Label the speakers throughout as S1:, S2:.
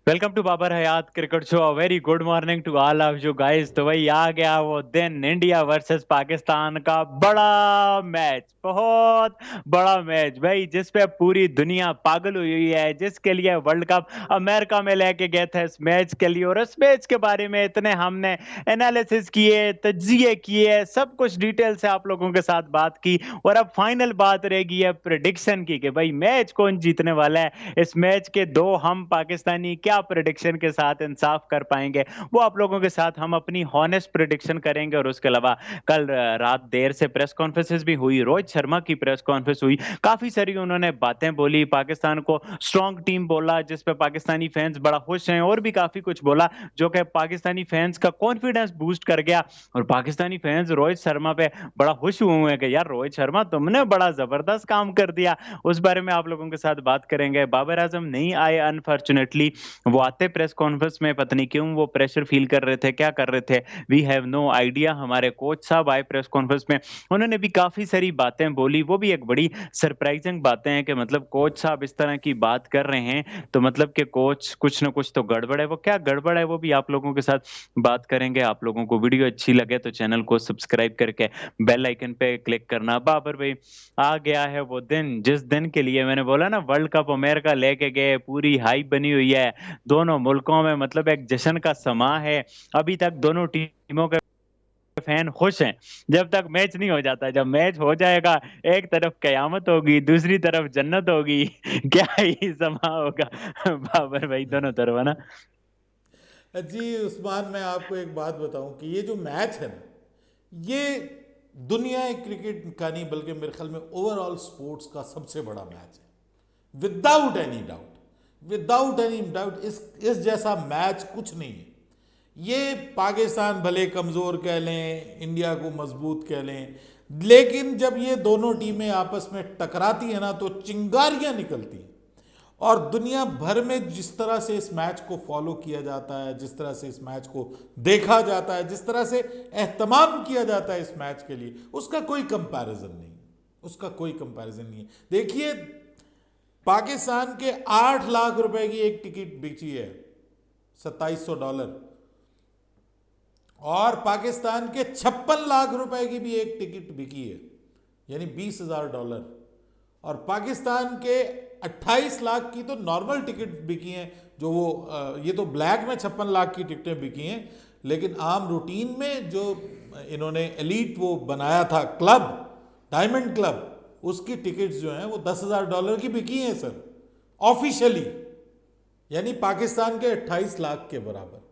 S1: Welcome to Babar Hayat cricket show. Very good morning to all of you guys. तो भाई आ गया वो दिन, इंडिया वर्सेस पाकिस्तान का बड़ा मैच, बहुत बड़ा मैच भाई, जिस पे पूरी दुनिया पागल हुई हुई है, जिसके लिए वर्ल्ड कप अमेरिका में लेके गए थे इस मैच के लिए। और इस मैच के बारे में इतने हमने एनालिसिस किए, तज्जिए किए, सब कुछ डिटेल से आप लोगों के साथ बात की। और अब फाइनल बात रहेगी है प्रिडिक्शन की कि भाई मैच कौन जीतने वाला है। इस मैच के दो हम पाकिस्तानी क्या प्रिडिक्शन के साथ इंसाफ कर पाएंगे, वो आप लोगों के साथ हम अपनी हॉनेस्ट प्रिडिक्शन करेंगे। और उसके अलावा कल रात देर से प्रेस कॉन्फ्रेंसेस भी हुई, रोहित शर्मा की प्रेस कॉन्फ्रेंस हुई, काफी सारी उन्होंने बातें बोली, पाकिस्तान को स्ट्रॉन्ग टीम बोला, जिसपे पाकिस्तानी फैंस बड़ा खुश हैं, और भी काफी कुछ बोला जो कि पाकिस्तानी फैंस का कॉन्फिडेंस बूस्ट कर गया। और पाकिस्तानी फैंस रोहित शर्मा पे बड़ा खुश हुए हैं कि यार रोहित शर्मा तुमने बड़ा जबरदस्त काम कर दिया। उस बारे में आप लोगों के साथ बात करेंगे। बाबर आजम नहीं आए अनफॉर्चुनेटली, वो आते प्रेस कॉन्फ्रेंस में पता नहीं क्यों वो प्रेशर फील कर रहे थे, क्या कर रहे थे, वी हैव नो आइडिया। हमारे कोच साहब आए प्रेस कॉन्फ्रेंस में, उन्होंने भी काफी सारी बातें बोली, वो भी एक बड़ी सरप्राइजिंग बातें हैं कि मतलब कोच साहब इस तरह की बात कर रहे हैं तो मतलब कि कोच कुछ ना कुछ तो गड़बड़ है। वो क्या गड़बड़ है वो भी आप लोगों के साथ बात करेंगे। आप लोगों को वीडियो अच्छी लगे तो चैनल को सब्सक्राइब करके बेल आइकन पे क्लिक करना। बाबर भाई, आ गया है वो दिन जिस दिन के लिए मैंने बोला ना वर्ल्ड कप अमेरिका लेके गए, पूरी हाइप बनी हुई है दोनों मुल्कों में, मतलब एक जश्न का समा है। अभी तक दोनों टीमों के फैन खुश हैं, जब तक मैच नहीं हो जाता। जब मैच हो जाएगा, एक तरफ कयामत होगी, दूसरी तरफ जन्नत होगी। क्या ही समा होगा। बाबर भाई, दोनों तरफ है ना।
S2: जी उस्मान, मैं आपको एक बात बताऊं कि ये जो मैच है ना, ये दुनिया क्रिकेट का नहीं बल्कि मेरे ख्याल में ओवरऑल स्पोर्ट्स का सबसे बड़ा मैच है, without any doubt. Without any doubt इस जैसा मैच कुछ नहीं है। ये पाकिस्तान भले कमज़ोर कह लें, इंडिया को मजबूत कह लें, लेकिन जब ये दोनों टीमें आपस में टकराती हैं ना तो चिंगारियां निकलती हैं। और दुनिया भर में जिस तरह से इस मैच को फॉलो किया जाता है, जिस तरह से इस मैच को देखा जाता है, जिस तरह से एहतमाम किया जाता है इस मैच के लिए, उसका कोई कंपैरिजन नहीं। उसका कोई कंपैरिजन नहीं है। देखिए, पाकिस्तान के 8 लाख रुपए की एक टिकट बेची है, $2700। और पाकिस्तान के 56 लाख रुपए की भी एक टिकट बिकी है, यानी $20,000। और पाकिस्तान के 28 लाख की तो नॉर्मल टिकट बिकी हैं, जो वो ये तो ब्लैक में 56 लाख की टिकटें बिकी हैं। लेकिन आम रूटीन में जो इन्होंने एलीट वो बनाया था क्लब, डायमंड क्लब, उसकी टिकट्स जो हैं वो $10,000 की बिकी हैं सर, ऑफिशियली। यानी पाकिस्तान के 28 लाख के बराबर।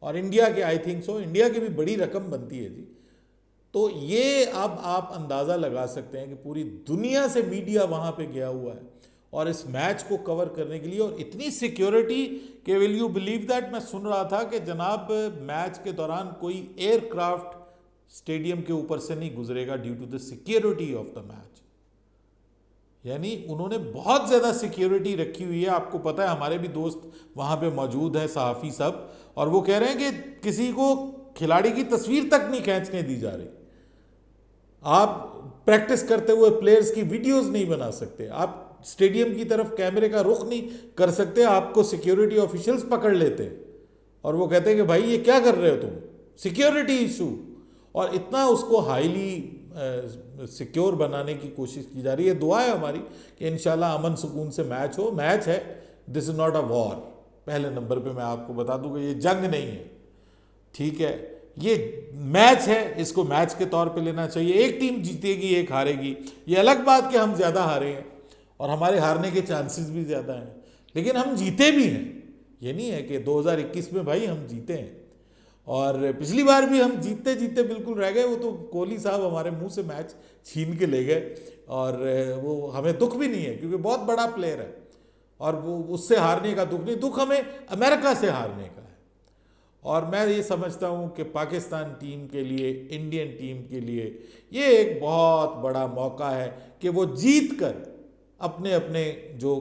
S2: और इंडिया के आई थिंक सो, इंडिया की भी बड़ी रकम बनती है जी। तो ये अब आप अंदाज़ा लगा सकते हैं कि पूरी दुनिया से मीडिया वहाँ पे गया हुआ है और इस मैच को कवर करने के लिए, और इतनी सिक्योरिटी कि विल यू बिलीव दैट, मैं सुन रहा था कि जनाब मैच के दौरान कोई एयरक्राफ्ट स्टेडियम के ऊपर से नहीं गुजरेगा due to the security of the match. यानी उन्होंने बहुत ज़्यादा सिक्योरिटी रखी हुई है। आपको पता है, हमारे भी दोस्त वहाँ पे मौजूद हैं, सहाफ़ी सब, और वो कह रहे हैं कि किसी को खिलाड़ी की तस्वीर तक नहीं खींचने दी जा रही। आप प्रैक्टिस करते हुए प्लेयर्स की वीडियोस नहीं बना सकते, आप स्टेडियम की तरफ कैमरे का रुख नहीं कर सकते, आपको सिक्योरिटी ऑफिशियल्स पकड़ लेते हैं और वो कहते हैं कि भाई ये क्या कर रहे हो तुम, सिक्योरिटी इशू। और इतना उसको हाईली सिक्योर बनाने की कोशिश की जा रही है। दुआ है हमारी कि इंशाल्लाह अमन सुकून से मैच हो। मैच है, this is not a war. पहले नंबर पे मैं आपको बता दूं कि ये जंग नहीं है, ठीक है, ये मैच है। इसको मैच के तौर पे लेना चाहिए। एक टीम जीतेगी, एक हारेगी। ये अलग बात कि हम ज़्यादा हारे हैं और हमारे हारने के चांसेस भी ज़्यादा हैं, लेकिन हम जीते भी हैं। ये नहीं है कि 2021 में भाई हम जीते हैं, और पिछली बार भी हम जीतते जीतते बिल्कुल रह गए। वो तो कोहली साहब हमारे मुंह से मैच छीन के ले गए, और वो हमें दुख भी नहीं है क्योंकि बहुत बड़ा प्लेयर है, और वो उससे हारने का दुख नहीं, दुख हमें अमेरिका से हारने का है। और मैं ये समझता हूँ कि पाकिस्तान टीम के लिए, इंडियन टीम के लिए ये एक बहुत बड़ा मौका है कि वो जीत कर अपने अपने जो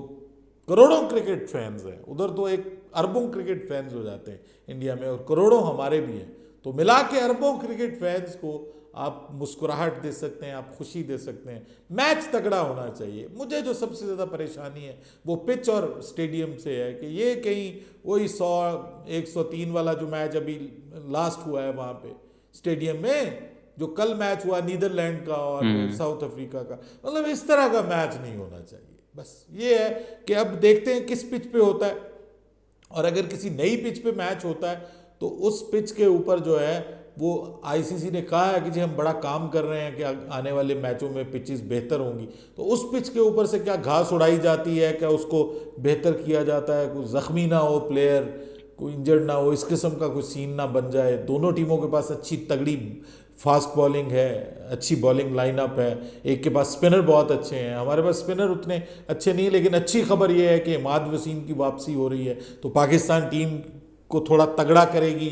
S2: करोड़ों क्रिकेट फैंस हैं, उधर तो एक अरबों क्रिकेट फैंस हो जाते हैं इंडिया में, और करोड़ों हमारे भी हैं, तो मिला के अरबों क्रिकेट फैंस को आप मुस्कुराहट दे सकते हैं, आप खुशी दे सकते हैं। मैच तगड़ा होना चाहिए। मुझे जो सबसे ज़्यादा परेशानी है वो पिच और स्टेडियम से है कि ये कहीं वही 100-103 वाला जो मैच अभी लास्ट हुआ है वहाँ पे स्टेडियम में, जो कल मैच हुआ नीदरलैंड का और साउथ अफ्रीका का, मतलब इस तरह का मैच नहीं होना चाहिए। बस ये है कि अब देखते हैं किस पिच पे होता है, और अगर किसी नई पिच पे मैच होता है तो उस पिच के ऊपर जो है वो आईसीसी ने कहा है कि जी हम बड़ा काम कर रहे हैं कि आने वाले मैचों में पिचेस बेहतर होंगी, तो उस पिच के ऊपर से क्या घास उड़ाई जाती है, क्या उसको बेहतर किया जाता है, कोई ज़ख्मी ना हो प्लेयर, कोई इंजर्ड ना हो, इस किस्म का कोई सीन ना बन जाए। दोनों टीमों के पास अच्छी तगड़ी फास्ट बॉलिंग है, अच्छी बॉलिंग लाइनअप है, एक के पास स्पिनर बहुत अच्छे हैं, हमारे पास स्पिनर उतने अच्छे नहीं। लेकिन अच्छी खबर यह है कि इमाद वसीम की वापसी हो रही है, तो पाकिस्तान टीम को थोड़ा तगड़ा करेगी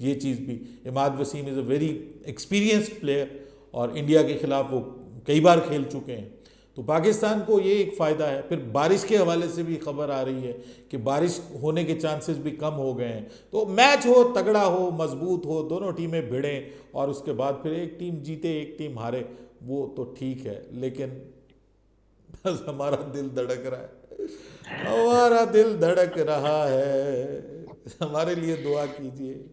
S2: ये चीज़ भी। Imad Wasim is a very experienced player और इंडिया के खिलाफ वो कई बार खेल चुके हैं, तो पाकिस्तान को ये एक फ़ायदा है। फिर बारिश के हवाले से भी खबर आ रही है कि बारिश होने के चांसेस भी कम हो गए हैं, तो मैच हो तगड़ा हो, मजबूत हो, दोनों टीमें भिड़ें और उसके बाद फिर एक टीम जीते एक टीम हारे, वो तो ठीक है। लेकिन बस हमारा दिल धड़क रहा है, हमारा दिल धड़क रहा है, हमारे लिए दुआ कीजिए।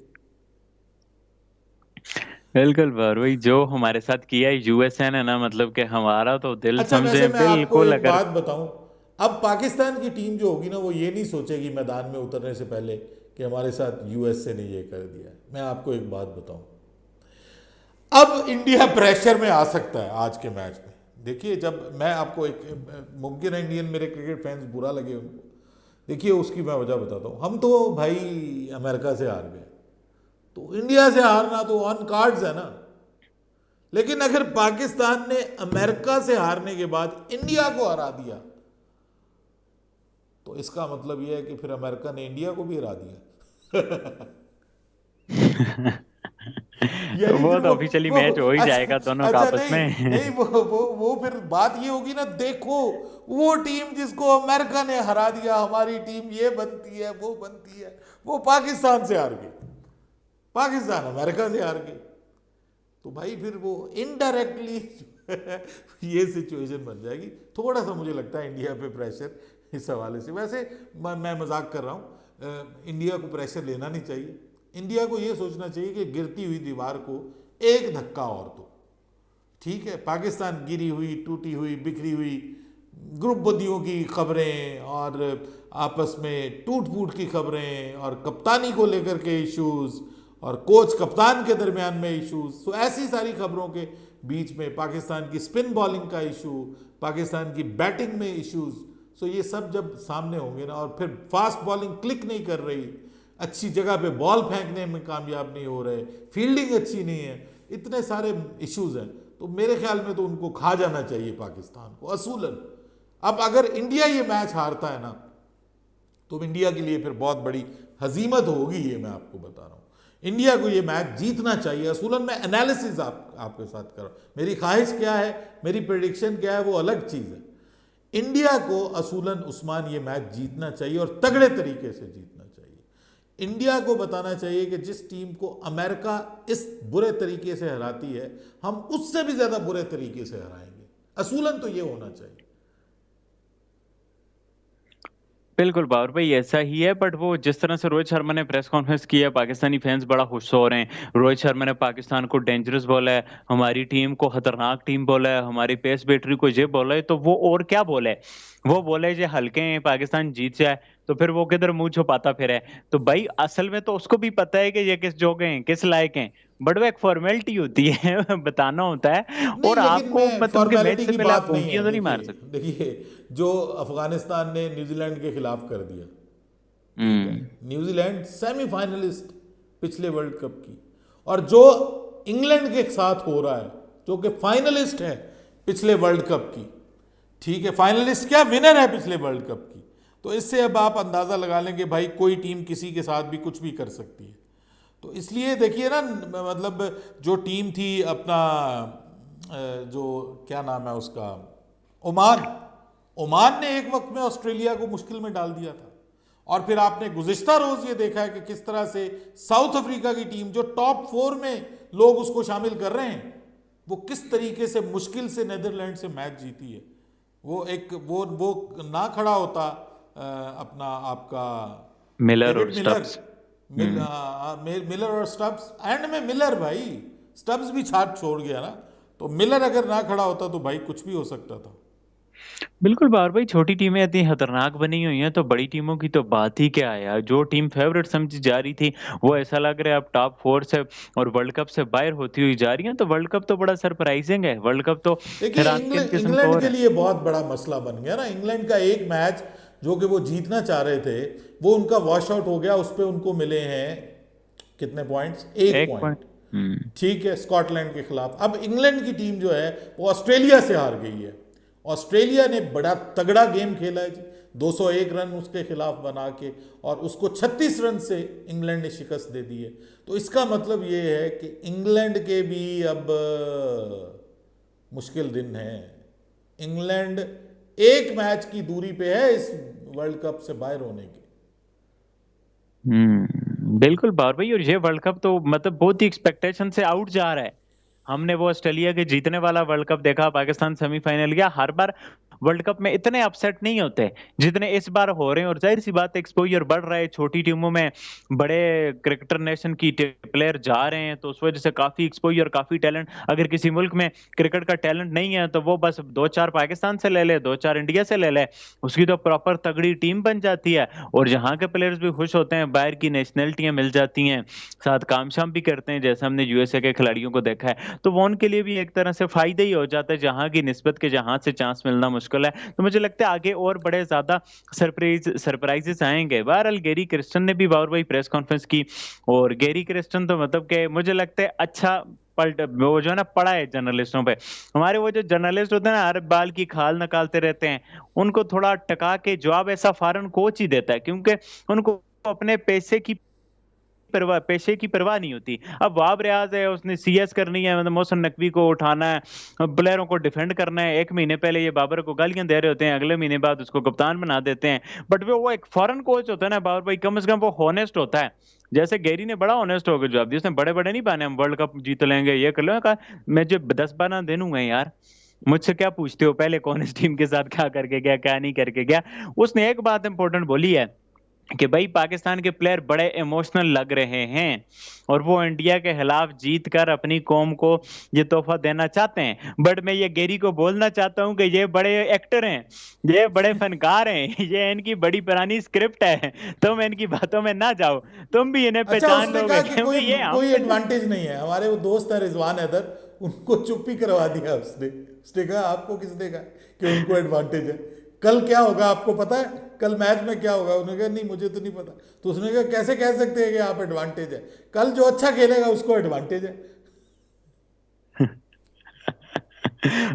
S1: बिल्कुल बार वही जो हमारे साथ किया है यूएसए ने ना, मतलब कि हमारा तो दिल
S2: अच्छा, वैसे
S1: समझे
S2: मैं आपको
S1: बिल्कुल।
S2: एक
S1: अगर
S2: बात बताऊं, अब पाकिस्तान की टीम जो होगी ना वो ये नहीं सोचेगी मैदान में उतरने से पहले कि हमारे साथ यूएसए ने ये कर दिया। मैं आपको एक बात बताऊं, अब इंडिया प्रेशर में आ सकता है आज के मैच में। देखिए, जब मैं आपको एक मुमकिन है इंडियन मेरे क्रिकेट फैंस बुरा लगे उनको, देखिए उसकी मैं वजह बताता हूँ। हम तो भाई अमेरिका से हार गए, तो इंडिया से हारना तो ऑन कार्ड्स है ना। लेकिन अगर पाकिस्तान ने अमेरिका से हारने के बाद इंडिया को हरा दिया, तो इसका मतलब यह है कि फिर अमेरिका ने इंडिया को भी हरा दिया। यानी
S1: वो
S2: फिर
S1: तो ऑफिशियली
S2: वो
S1: मैच हो ही
S2: अच्छा,
S1: जाएगा दोनों का
S2: अच्छा,
S1: आपस
S2: नहीं
S1: में।
S2: नहीं, वो फिर बात ये होगी ना, देखो वो टीम जिसको अमेरिका ने हरा दिया, हमारी टीम ये बनती है वो बनती है, वो पाकिस्तान से हार गई, पाकिस्तान अमेरिका से हार गई, तो भाई फिर वो इनडायरेक्टली ये सिचुएशन बन जाएगी। थोड़ा सा मुझे लगता है इंडिया पे प्रेशर इस हवाले से। वैसे मैं मजाक कर रहा हूँ, इंडिया को प्रेशर लेना नहीं चाहिए। इंडिया को ये सोचना चाहिए कि गिरती हुई दीवार को एक धक्का और दो, ठीक है। पाकिस्तान गिरी हुई, टूटी हुई, बिखरी हुई ग्रुप बंदियों की खबरें और आपस में टूट फूट की खबरें और कप्तानी को लेकर के इश्यूज और कोच कप्तान के दरमियान में इश्यूज, तो ऐसी सारी खबरों के बीच में पाकिस्तान की स्पिन बॉलिंग का इशू, पाकिस्तान की बैटिंग में इश्यूज, सो ये सब जब सामने होंगे ना, और फिर फास्ट बॉलिंग क्लिक नहीं कर रही, अच्छी जगह पे बॉल फेंकने में कामयाब नहीं हो रहे, फील्डिंग अच्छी नहीं है, इतने सारे इश्यूज हैं, तो मेरे ख्याल में तो उनको खा जाना चाहिए पाकिस्तान को असूलन। अब अगर इंडिया ये मैच हारता है ना, तो इंडिया के लिए फिर बहुत बड़ी हजीमत होगी, ये मैं आपको बता रहा हूँ। इंडिया को ये मैच जीतना चाहिए असूलन। मैं एनालिसिस आपके साथ कर रहा हूँ, मेरी ख्वाहिश क्या है, मेरी प्रेडिक्शन क्या है, वो अलग चीज़ है। इंडिया को असूलन उस्मान ये मैच जीतना चाहिए और तगड़े तरीके से जीतना चाहिए। इंडिया को बताना चाहिए कि जिस टीम को अमेरिका इस बुरे तरीके से हराती है, हम उससे भी ज़्यादा बुरे तरीके से हराएंगे, असूलन तो ये होना चाहिए।
S1: बिल्कुल बाबर भाई ऐसा ही है, बट वो जिस तरह से रोहित शर्मा ने प्रेस कॉन्फ्रेंस किया, पाकिस्तानी फैंस बड़ा खुश हो रहे हैं। रोहित शर्मा ने पाकिस्तान को डेंजरस बोला है, हमारी टीम को खतरनाक टीम बोला है, हमारी पेस बैटरी को ये बोला है, तो वो और क्या बोले। वो बोले जो हल्के हैं, पाकिस्तान जीत जाए तो फिर वो किधर मुंह छुपाता फिर है। तो भाई असल में तो उसको भी पता है कि ये किस जोगे हैं, किस लायक हैं, बट वो एक फॉर्मेलिटी होती है बताना होता है।
S2: नहीं,
S1: और
S2: लेकिन
S1: आपको
S2: मैं
S1: मतलब कि मैच
S2: फॉर्मेलिटी
S1: से
S2: की
S1: पहले आप
S2: बात नहीं है।
S1: उंगलियां तो नहीं मार
S2: देखिए
S1: सकते।
S2: देखिए, जो अफगानिस्तान ने न्यूजीलैंड के खिलाफ कर दिया, ठीक है,
S1: हम्म।
S2: न्यूजीलैंड सेमीफाइनलिस्ट पिछले वर्ल्ड कप की, और जो इंग्लैंड के साथ हो रहा है जो कि फाइनलिस्ट है पिछले वर्ल्ड कप की, ठीक है, फाइनलिस्ट क्या, विनर है पिछले वर्ल्ड कप की, तो इससे अब आप अंदाज़ा लगा लेंगे भाई कोई टीम किसी के साथ भी कुछ भी कर सकती है। तो इसलिए देखिए ना, मतलब जो टीम थी अपना जो क्या नाम है उसका, ओमान, ओमान ने एक वक्त में ऑस्ट्रेलिया को मुश्किल में डाल दिया था। और फिर आपने गुज़िश्ता रोज़ ये देखा है कि किस तरह से साउथ अफ्रीका की टीम जो टॉप 4 में लोग उसको शामिल कर रहे हैं, वो किस तरीके से मुश्किल से नेदरलैंड से मैच जीती है। वो ना खड़ा होता अपना आपका
S1: मिलर और
S2: डेविड मिलर,
S1: स्टब्स। हम्म।
S2: मिलर और स्टब्स, एंड में मिलर भाई, स्टब्स भी छाट छोड़ गया ना, तो मिलर अगर ना खड़ा होता तो भाई कुछ भी हो सकता था।
S1: बिल्कुल बार भाई, छोटी टीमें इतनी खतरनाक बनी हुई हैं तो बड़ी टीमों की तो बात ही क्या है यार। जो टीम फेवरेट समझी जा रही थी वो ऐसा लग रहा है अब टॉप 4 से और वर्ल्ड कप से बाहर होती हुई जा रही है। तो वर्ल्ड कप तो बड़ा सरप्राइजिंग है, वर्ल्ड कप तो
S2: देखिए
S1: हैरानकुन किस्म का
S2: इंग्लैंड
S1: और
S2: के
S1: है।
S2: लिए बहुत बड़ा मसला बन गया ना। इंग्लैंड का एक मैच जो कि वो जीतना चाह रहे थे, वो उनका वॉश आउट हो गया। उस पर उनको मिले हैं कितने पॉइंट्स? एक
S1: एक पॉइंट।
S2: पॉइंट।
S1: हम्म।
S2: ठीक है, स्कॉटलैंड के खिलाफ। अब इंग्लैंड की टीम जो है वो ऑस्ट्रेलिया से हार गई है। ऑस्ट्रेलिया ने बड़ा तगड़ा गेम खेला है जी, 201 रन उसके खिलाफ बना के, और उसको 36 रन से इंग्लैंड ने शिकस्त दे दी है। तो इसका मतलब ये है कि इंग्लैंड के भी अब मुश्किल दिन है। इंग्लैंड एक मैच की दूरी पे है इस वर्ल्ड कप से बाहर होने की।
S1: बिल्कुल बार भाई, और ये वर्ल्ड कप तो मतलब बहुत ही एक्सपेक्टेशन से आउट जा रहा है। हमने वो ऑस्ट्रेलिया के जीतने वाला वर्ल्ड कप देखा, पाकिस्तान सेमीफाइनल गया। हर बार वर्ल्ड कप में इतने अपसेट नहीं होते जितने इस बार हो रहे हैं, और जाहिर सी बात एक्सपोजर बढ़ रहा है छोटी टीमों में। बड़े क्रिकेटर नेशन की प्लेयर जा रहे हैं तो उस वजह से काफी एक्सपोजर, काफी टैलेंट। अगर किसी मुल्क में क्रिकेट का टैलेंट नहीं है तो वो बस दो चार पाकिस्तान से ले ले, दो चार इंडिया से ले ले, उसकी तो प्रॉपर तगड़ी टीम बन जाती है। और यहाँ के प्लेयर्स भी खुश होते हैं, बाहर की नेशनलिटियां मिल जाती हैं, साथ काम शाम भी करते हैं जैसे हमने यूएसए के खिलाड़ियों को देखा है। तो वो उनके लिए भी एक तरह से फायदा ही हो जाता है, जहां की निस्बत के जहां से चांस मिलना मुश्किल है। तो मुझे लगता है आगे और बड़े ज्यादा सरप्राइजेस आएंगे। बहरहाल गैरी क्रिस्टन ने भी बावर भाई प्रेस कॉन्फ्रेंस की, और गैरी क्रिस्टन तो मतलब कि मुझे लगता है अच्छा पलट वो जो है ना पड़ा है जर्नलिस्टों पे। हमारे वो जो जर्नलिस्ट होते हैं ना, हर बाल की खाल निकालते रहते हैं, उनको थोड़ा टका के जवाब ऐसा फॉरेन कोच ही देता है, क्योंकि उनको अपने पेशे की परवाह नहीं होती। अब वाब रियाज है, उसने सीएस करनी है, मतलब मोहसिन नकवी को उठाना है, प्लेयरों को डिफेंड करना है। एक महीने पहले ये बाबर को गालियां दे रहे होते हैं, अगले महीने बाद उसको कप्तान बना देते हैं। बट वो एक फॉरेन कोच होता है ना बाबर भाई, कम से कम वो हॉनेस्ट होता है। जैसे गेरी ने बड़ा ऑनेस्ट होकर जवाब दिया, उसने बड़े बड़े नहीं बने हम वर्ल्ड कप जीत लेंगे ये कर लो। कहा मैं जो 10-12 दिन हुए यार, मुझसे क्या पूछते हो पहले कौन इस टीम के साथ क्या करके गया क्या नहीं करके गया। उसने एक बात इंपॉर्टेंट बोली है कि भाई पाकिस्तान के प्लेयर बड़े इमोशनल लग रहे हैं और वो इंडिया के खिलाफ जीत कर अपनी कौम को ये तोहफा देना चाहते हैं। बट मैं ये गेरी को बोलना चाहता हूं कि ये बड़े एक्टर हैं, ये बड़े फनकार हैं, ये इनकी बड़ी पुरानी स्क्रिप्ट है, तुम इनकी बातों में ना जाओ, तुम भी इन्हें
S2: अच्छा,
S1: पहचान
S2: उसने
S1: लोगे
S2: कहा कि
S1: क्योंकि
S2: कोई
S1: ये हम
S2: कोई
S1: पे।
S2: एडवांटेज नहीं है। हमारे वो दोस्त है रिजवान हैदर, उनको चुप ही करवा दिया उसने कहा आपको किसने कहा कि उनको एडवांटेज है? कल क्या होगा आपको पता है? कल मैच में क्या होगा? उन्होंने कहा नहीं मुझे तो नहीं पता। तो उसने कहा कैसे कह सकते हैं कि आप एडवांटेज है? कल जो अच्छा खेलेगा उसको एडवांटेज है।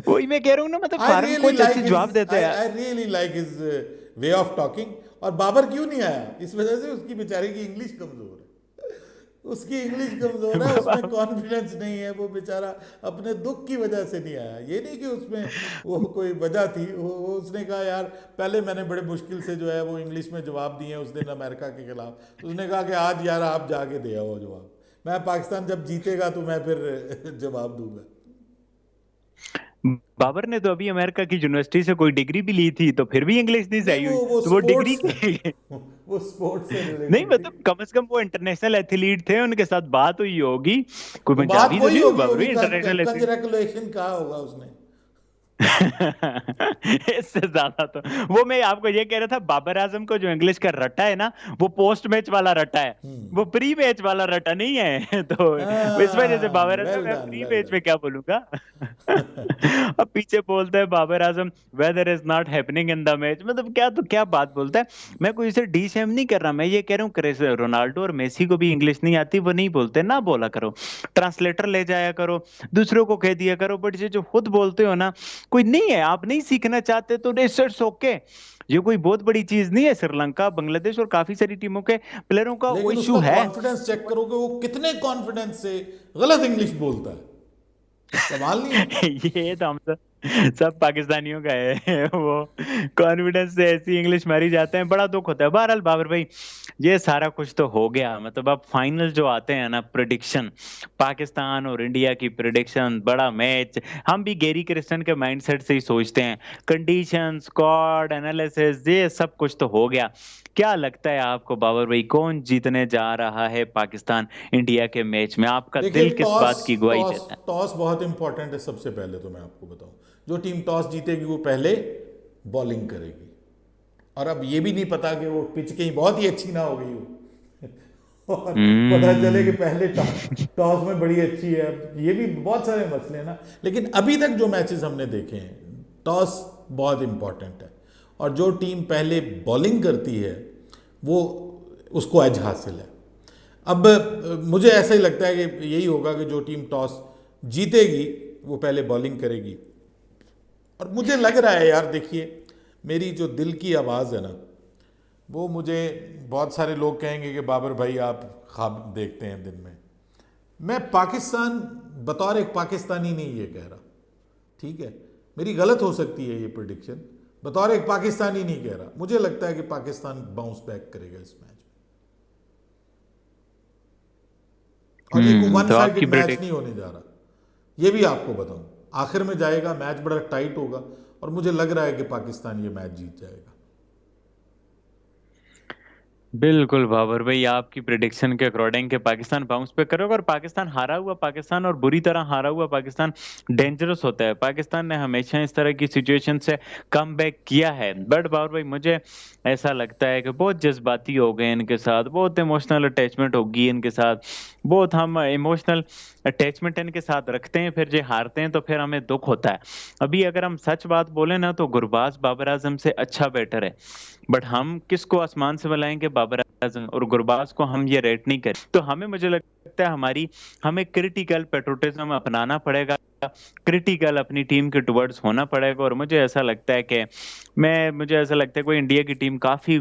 S1: वही मैं कह रहा हूँ ना, मतलब
S2: आई
S1: फॉरेन
S2: रियली
S1: कोच
S2: लाइक
S1: अच्छे
S2: हिज
S1: जवाब देते हैं।
S2: I really like his way of talking. और बाबर क्यों नहीं आया? इस वजह से उसकी बेचारे की इंग्लिश कमजोर है। उसकी इंग्लिश कमजोर है, उसमें कॉन्फिडेंस नहीं है, वो बेचारा अपने दुख की वजह से नहीं आया। ये नहीं कि उसमें वो कोई वजह थी। वो उसने कहा यार पहले मैंने बड़े मुश्किल से जो है वो इंग्लिश में जवाब दिए उस दिन अमेरिका के खिलाफ, तो उसने कहा कि आज यार आप जाके दे आओ जवाब, मैं पाकिस्तान जब जीतेगा तो मैं फिर जवाब दूंगा।
S1: बाबर ने तो अभी अमेरिका की यूनिवर्सिटी से कोई डिग्री भी ली थी तो फिर भी इंग्लिश नहीं
S2: नहीं
S1: सही हुई,
S2: वो
S1: तो वो डिग्री
S2: स्पोर्ट्स
S1: की।
S2: वो स्पोर्ट्स से
S1: नहीं
S2: रिलेटेड थी।
S1: मतलब कम से कम वो इंटरनेशनल एथलीट थे, उनके साथ बात हुई होगी। कोई
S2: तो बात
S1: पंजाबी तो
S2: वही
S1: नहीं हुई
S2: होगी, वो
S1: बाबर
S2: भी
S1: इंटरनेशनल एथलीट।
S2: कंग्रेचुलेशन कहा होगा उसने।
S1: इससे ज्यादा तो वो मैं आपको ये कह रहा था, बाबर आजम को जो इंग्लिश का रट्टा है ना, वो पोस्ट मैच वाला रट्टा है, वो प्री मैच वाला रट्टा नहीं है। तो इस वजह से बाबर आजम,
S2: वेल
S1: मैं
S2: डन
S1: प्री
S2: वेल
S1: मैच
S2: डन।
S1: में क्या बोलूंगा। अब पीछे बोलता है Babar Azam weather is not happening in the match, मतलब क्या तो क्या बात बोलता है। मैं कोई इसे डी शेम नहीं कर रहा, मैं ये कह रहा हूँ रोनाल्डो और मेसी को भी इंग्लिश नहीं आती, वो नहीं बोलते ना, बोला करो, ट्रांसलेटर ले जाया करो, दूसरों को कह दिया करो। बट ये जो खुद बोलते हो ना, कोई नहीं है, आप नहीं सीखना चाहते तो इट्स ओके। ये कोई बहुत बड़ी चीज नहीं है। श्रीलंका, बांग्लादेश और काफी सारी टीमों के प्लेयरों का वो
S2: लेकिन
S1: इशू
S2: उसका
S1: है।
S2: कॉन्फिडेंस चेक करोगे, वो कितने कॉन्फिडेंस से गलत इंग्लिश बोलता है। कमाल नहीं है?
S1: ये तो हम सब पाकिस्तानियों का है। वो कॉन्फिडेंस से ऐसी इंग्लिश मारी जाते हैं, बड़ा दुख होता है। बहरहाल बाबर भाई, ये सारा कुछ तो हो गया, मतलब अब फाइनल जो आते हैं ना, प्रिडिक्शन, पाकिस्तान और इंडिया की प्रिडिक्शन, बड़ा मैच। हम भी गेरी क्रिस्टन के माइंडसेट से ही सोचते हैं, कंडीशन, स्क्वाड एनालिसिस, ये सब कुछ तो हो गया। क्या लगता है आपको बाबर भाई, कौन जीतने जा रहा है पाकिस्तान इंडिया के मैच में? आपका
S2: देखिए,
S1: दिल किस
S2: टॉस
S1: बात की गवाही
S2: टॉस
S1: देता है?
S2: टॉस बहुत इंपॉर्टेंट है। सबसे पहले तो मैं आपको बताऊं, जो टीम टॉस जीतेगी वो पहले बॉलिंग करेगी। और अब ये भी नहीं पता कि वो पिच कहीं बहुत ही अच्छी ना हो गई हो और पता चले कि
S1: हम्म।
S2: पहले टॉस में बड़ी अच्छी है। अब ये भी बहुत सारे मसले हैं ना। लेकिन अभी तक जो मैचेस हमने देखे हैं, टॉस बहुत इंपॉर्टेंट है। और जो टीम पहले बॉलिंग करती है वो, उसको एज हासिल है। अब मुझे ऐसा ही लगता है कि यही होगा कि जो टीम टॉस जीतेगी वो पहले बॉलिंग करेगी। और मुझे लग रहा है यार, देखिए, मेरी जो दिल की आवाज़ है ना, वो मुझे, बहुत सारे लोग कहेंगे कि बाबर भाई आप ख्वाब देखते हैं दिन में। मैं पाकिस्तान, बतौर एक पाकिस्तानी नहीं ये कह रहा, ठीक है, मेरी गलत हो सकती है ये प्रिडिक्शन। बतौर एक पाकिस्तानी नहीं कह रहा, मुझे लगता है कि पाकिस्तान बाउंस बैक करेगा इस मैच में। और ये कोई वन
S1: तो आपकी
S2: साइडेड मैच
S1: प्रिडिक्ट
S2: नहीं होने जा रहा, ये भी आपको बताऊं। आखिर में जाएगा मैच, बड़ा टाइट होगा। और मुझे लग रहा है कि पाकिस्तान ये मैच जीत जाएगा।
S1: बिल्कुल बाबर भाई, आपकी प्रिडिक्शन के अकॉर्डिंग के पाकिस्तान बाउंस पे करेगा, और पाकिस्तान हारा हुआ पाकिस्तान, और बुरी तरह हारा हुआ पाकिस्तान डेंजरस होता है। पाकिस्तान ने हमेशा इस तरह की सिचुएशन से कम बैक किया है। बट बाबर भाई, मुझे ऐसा लगता है कि बहुत जज्बाती हो गए इनके साथ, बहुत इमोशनल अटैचमेंट होगी इनके साथ, बहुत हम इमोशनल अटैचमेंट इनके साथ रखते हैं, फिर जो हारते हैं तो फिर हमें दुख होता है। अभी अगर हम सच बात बोले ना, तो गुरबाज बाबर आजम से अच्छा बैटर है। बट हम किसको आसमान से बुलाएंगे? बाबर आजम और गुरबाज को हम ये रेट नहीं करें। तो हमें, मुझे लगता है हमें क्रिटिकल पेट्रोटिज्म अपनाना पड़ेगा, क्रिटिकल अपनी टीम के टुवर्ड्स होना पड़ेगा। और मुझे ऐसा लगता है कि मुझे ऐसा लगता है कोई इंडिया की टीम काफी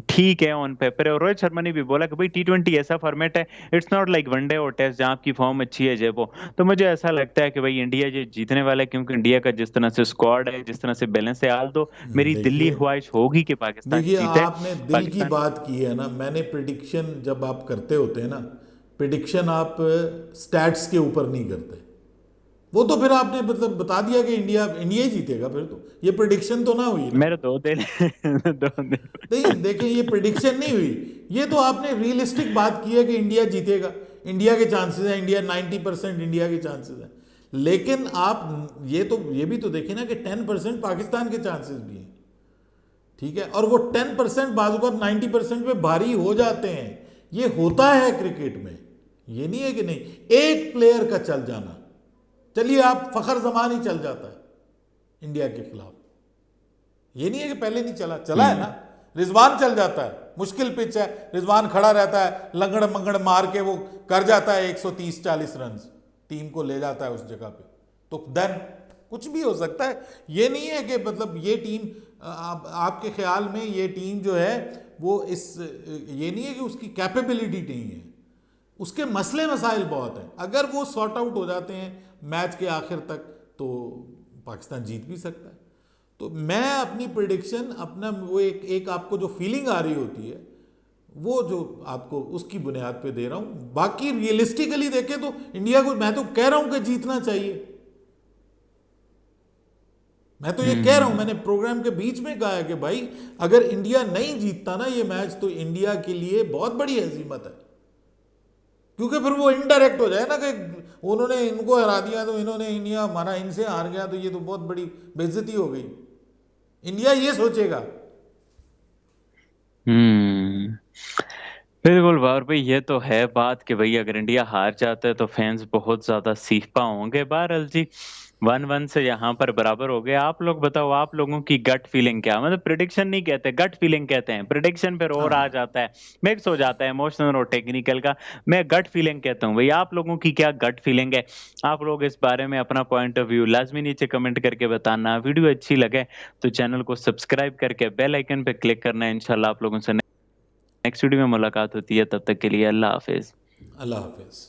S1: ठीक है ऑन पेपर है। और रोहित शर्मा ने भी बोला कि भाई T20 ऐसा फॉर्मेट है, इट्स नॉट लाइक वनडे और टेस्ट जहां आपकी फॉर्म अच्छी है जय वो। तो मुझे ऐसा लगता है कि भाई इंडिया ये जीतने वाला है, क्योंकि इंडिया का जिस तरह से स्क्वाड है, जिस तरह से बैलेंस है। आल दो मेरी दिल्ली
S2: देखिए,
S1: ख्वाहिश होगी कि पाकिस्तान जीते।
S2: आपने दिल की
S1: पाकिस्तान।
S2: बात की है ना। मैंने प्रिडिक्शन जब आप करते होते हैं ना, प्रिडिक्शन आप स्टैट्स के ऊपर नहीं करते। वो तो फिर आपने मतलब बता दिया कि इंडिया इंडिया ही जीतेगा, फिर तो ये प्रिडिक्शन तो ना हुई ना।
S1: मेरे दो दिल दो दिल।
S2: नहीं देखिए, ये प्रिडिक्शन नहीं हुई, ये तो आपने रियलिस्टिक बात की है कि इंडिया जीतेगा। इंडिया के चांसेस हैं, इंडिया 90% इंडिया के चांसेस हैं। लेकिन आप ये भी तो देखें ना कि 10% पाकिस्तान के चांसेस भी हैं, ठीक है। और वो 10% बाजू का 90% पे भारी हो जाते हैं। ये होता है क्रिकेट में, ये नहीं है कि नहीं। एक प्लेयर का चल जाना, चलिए आप फखर जमान ही चल जाता है इंडिया के खिलाफ, ये नहीं है कि पहले नहीं चला, चला है ना।
S1: हम्म।
S2: रिजवान चल जाता है, मुश्किल पिच है, रिजवान खड़ा रहता है, लंगड़ मंगड़ मार के वो कर जाता है 130-40 रन, टीम को ले जाता है उस जगह पे। तो देन कुछ भी हो सकता है। ये नहीं है कि मतलब ये टीम, आपके ख्याल में ये टीम जो है वो ये नहीं है कि उसकी कैपेबिलिटी नहीं है, उसके मसले मसाइल बहुत हैं। अगर वो सॉर्ट आउट हो जाते हैं मैच के आखिर तक, तो पाकिस्तान जीत भी सकता है। तो मैं अपनी प्रिडिक्शन, अपना वो एक आपको जो फीलिंग आ रही होती है, वो जो आपको उसकी बुनियाद पे दे रहा हूं। बाकी रियलिस्टिकली देखें तो इंडिया को, मैं तो कह रहा हूं कि जीतना चाहिए। मैं तो ये कह रहा हूं,
S1: हम्म।
S2: मैंने प्रोग्राम के बीच में कहा है कि भाई अगर इंडिया नहीं जीतता ना ये मैच, तो इंडिया के लिए बहुत बड़ी हजीमत है। क्योंकि फिर वो इनडायरेक्ट हो जाए ना कि उन्होंने इनको हरा दिया तो इन्होंने, इंडिया हमारा इनसे हार गया तो ये तो बहुत बड़ी बेइज्जती हो गई। इंडिया ये सोचेगा।
S1: हम्म। बिल्कुल बाबर भाई, ये तो है बात कि भाई अगर इंडिया हार जाता है तो फैंस बहुत ज्यादा सीखपा होंगे। बहरहाल जी, 1-1 से यहाँ पर बराबर हो गए। आप लोग बताओ, आप लोगों की गट फीलिंग क्या, मतलब प्रिडिक्शन नहीं कहते, गट फीलिंग कहते हैं। प्रिडिक्शन फिर और आ
S2: हाँ,
S1: जाता है, मिक्स हो जाता है इमोशनल और टेक्निकल का। मैं गट फीलिंग कहता हूँ भाई। आप लोगों की क्या गट फीलिंग है? आप लोग इस बारे में अपना पॉइंट ऑफ व्यू लाजमी नीचे कमेंट करके बताना। वीडियो अच्छी लगे तो चैनल को सब्सक्राइब करके बेल आइकन पे क्लिक करना है। इंशाल्लाह आप लोगों से नेक्स्ट वीडियो में मुलाकात होती है, तब तक के लिए अल्लाह हाफिज।
S2: अल्लाह हाफिज़।